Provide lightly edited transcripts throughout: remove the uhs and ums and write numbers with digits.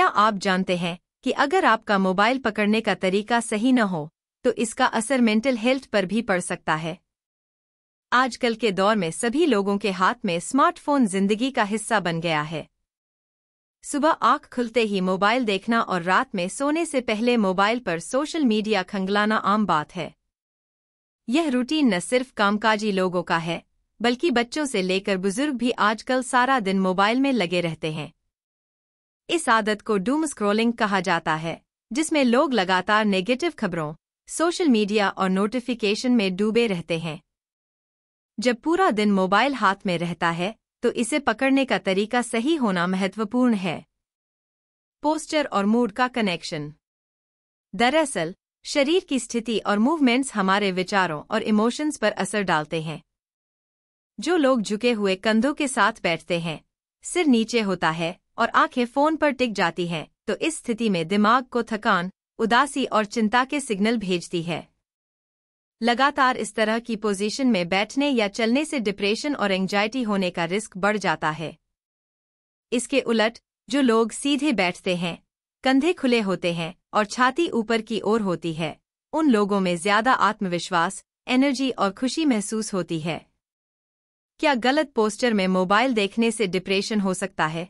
क्या आप जानते हैं कि अगर आपका मोबाइल पकड़ने का तरीका सही न हो तो इसका असर मेंटल हेल्थ पर भी पड़ सकता है। आजकल के दौर में सभी लोगों के हाथ में स्मार्टफोन जिंदगी का हिस्सा बन गया है। सुबह आंख खुलते ही मोबाइल देखना और रात में सोने से पहले मोबाइल पर सोशल मीडिया खंगलाना आम बात है। यह रूटीन न सिर्फ कामकाजी लोगों का है, बल्कि बच्चों से लेकर बुजुर्ग भी आजकल सारा दिन मोबाइल में लगे रहते हैं। इस आदत को डूम स्क्रॉलिंग कहा जाता है, जिसमें लोग लगातार नेगेटिव खबरों, सोशल मीडिया और नोटिफिकेशन में डूबे रहते हैं। जब पूरा दिन मोबाइल हाथ में रहता है तो इसे पकड़ने का तरीका सही होना महत्वपूर्ण है। पोस्चर और मूड का कनेक्शन। दरअसल शरीर की स्थिति और मूवमेंट्स हमारे विचारों और इमोशंस पर असर डालते हैं। जो लोग झुके हुए कंधों के साथ बैठते हैं, सिर नीचे होता है और आंखें फोन पर टिक जाती हैं, तो इस स्थिति में दिमाग को थकान, उदासी और चिंता के सिग्नल भेजती है। लगातार इस तरह की पोजीशन में बैठने या चलने से डिप्रेशन और एंजाइटी होने का रिस्क बढ़ जाता है। इसके उलट जो लोग सीधे बैठते हैं, कंधे खुले होते हैं और छाती ऊपर की ओर होती है, उन लोगों में ज्यादा आत्मविश्वास, एनर्जी और खुशी महसूस होती है। क्या गलत पोस्चर में मोबाइल देखने से डिप्रेशन हो सकता है?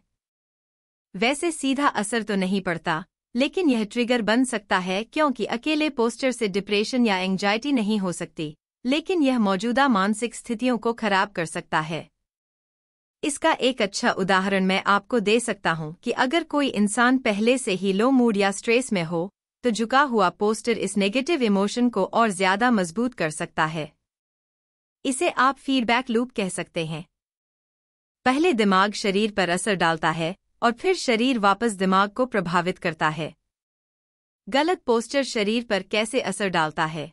वैसे सीधा असर तो नहीं पड़ता, लेकिन यह ट्रिगर बन सकता है, क्योंकि अकेले पोस्चर से डिप्रेशन या एंजाइटी नहीं हो सकती, लेकिन यह मौजूदा मानसिक स्थितियों को खराब कर सकता है। इसका एक अच्छा उदाहरण मैं आपको दे सकता हूं कि अगर कोई इंसान पहले से ही लो मूड या स्ट्रेस में हो, तो झुका हुआ पोस्चर इस नेगेटिव इमोशन को और ज्यादा मजबूत कर सकता है। इसे आप फीडबैक लूप कह सकते हैं। पहले दिमाग शरीर पर असर डालता है और फिर शरीर वापस दिमाग को प्रभावित करता है। गलत पोस्चर शरीर पर कैसे असर डालता है?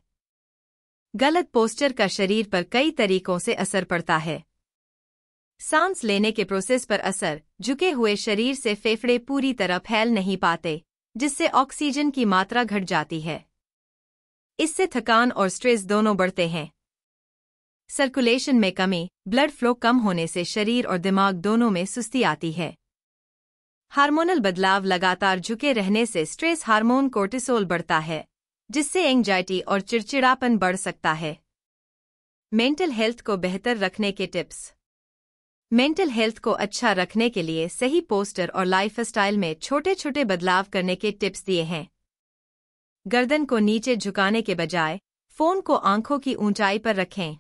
गलत पोस्चर का शरीर पर कई तरीकों से असर पड़ता है। सांस लेने के प्रोसेस पर असर। झुके हुए शरीर से फेफड़े पूरी तरह फैल नहीं पाते, जिससे ऑक्सीजन की मात्रा घट जाती है। इससे थकान और स्ट्रेस दोनों बढ़ते हैं। सर्कुलेशन में कमी, ब्लड फ्लो कम होने से शरीर और दिमाग दोनों में सुस्ती आती है। हार्मोनल बदलाव। लगातार झुके रहने से स्ट्रेस हार्मोन कोर्टिसोल बढ़ता है, जिससे एंजाइटी और चिड़चिड़ापन बढ़ सकता है। मेंटल हेल्थ को बेहतर रखने के टिप्स। मेंटल हेल्थ को अच्छा रखने के लिए सही पोस्चर और लाइफस्टाइल में छोटे छोटे बदलाव करने के टिप्स दिए हैं। गर्दन को नीचे झुकाने के बजाय फोन को आंखों की ऊंचाई पर रखें।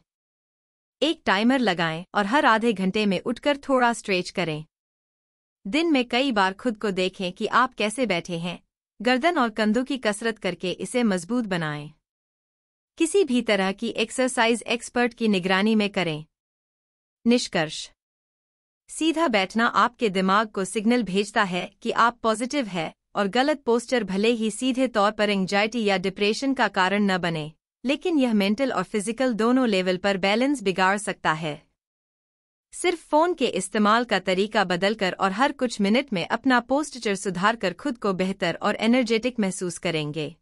एक टाइमर लगाएं और हर आधे घंटे में उठकर थोड़ा स्ट्रेच करें। दिन में कई बार खुद को देखें कि आप कैसे बैठे हैं। गर्दन और कंधों की कसरत करके इसे मजबूत बनाएं। किसी भी तरह की एक्सरसाइज एक्सपर्ट की निगरानी में करें। निष्कर्ष। सीधा बैठना आपके दिमाग को सिग्नल भेजता है कि आप पॉजिटिव है, और गलत पोस्चर भले ही सीधे तौर पर एंजाइटी या डिप्रेशन का कारण न बने, लेकिन यह मेंटल और फिजिकल दोनों लेवल पर बैलेंस बिगाड़ सकता है। सिर्फ फोन के इस्तेमाल का तरीका बदलकर और हर कुछ मिनट में अपना पोस्चर सुधार कर खुद को बेहतर और एनर्जेटिक महसूस करेंगे।